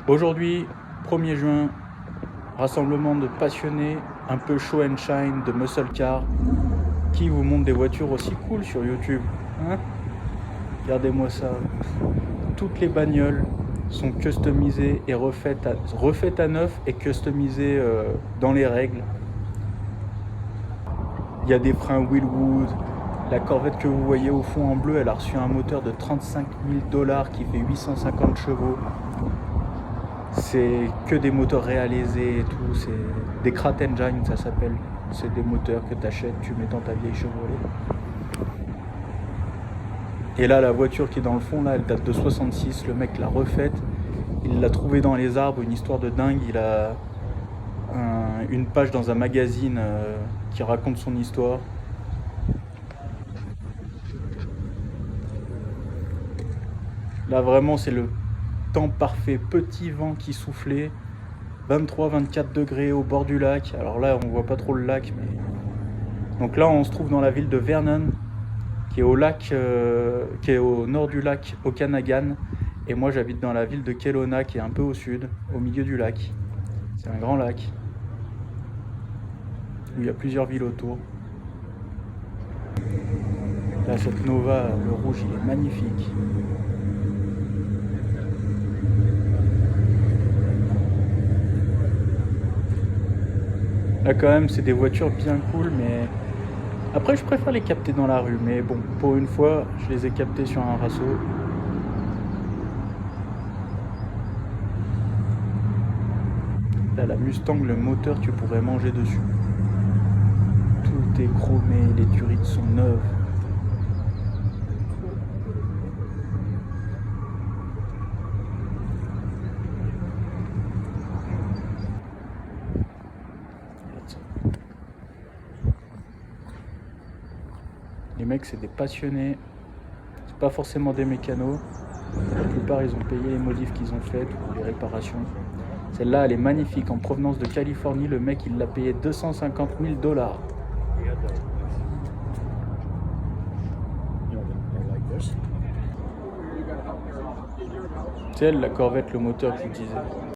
Aujourd'hui, 1er juin, rassemblement de passionnés, un peu show and shine de muscle car. Qui vous montre des voitures aussi cool sur YouTube, hein? Regardez-moi ça. Toutes les bagnoles sont customisées et refaites à neuf et customisées dans les règles. Il y a des freins Willwood. La Corvette que vous voyez au fond en bleu, elle a reçu un moteur de 35 000 $ qui fait 850 chevaux. C'est que des moteurs réalisés et tout. C'est des Krat Engine, ça s'appelle. C'est des moteurs que tu achètes, tu mets dans ta vieille Chevrolet. Et là, la voiture qui est dans le fond, là, elle date de 66. Le mec l'a refaite. Il l'a trouvée dans les arbres, une histoire de dingue. Il a une page dans un magazine qui raconte son histoire. Là, vraiment, c'est le temps parfait. Petit vent qui soufflait. 23-24 degrés au bord du lac. Alors là, on voit pas trop le lac, mais... Donc là, on se trouve dans la ville de Vernon, qui est au nord du lac Okanagan. Et moi, j'habite dans la ville de Kelowna, qui est un peu au sud, au milieu du lac. C'est un grand lac, où il y a plusieurs villes autour. Là, cette Nova, le rouge, il est magnifique. Là, quand même, c'est des voitures bien cool, mais... Après, je préfère les capter dans la rue, mais bon, pour une fois, je les ai captés sur un rasso. Là, la Mustang, le moteur, tu pourrais manger dessus. Tout est chromé, les turites sont neuves. Les mecs, c'est des passionnés. C'est pas forcément des mécanos. La plupart, ils ont payé les modifs qu'ils ont faites ou les réparations. Celle-là, elle est magnifique. En provenance de Californie, le mec, il l'a payé 250 000 $. C'est elle, la Corvette, le moteur que je vous disais.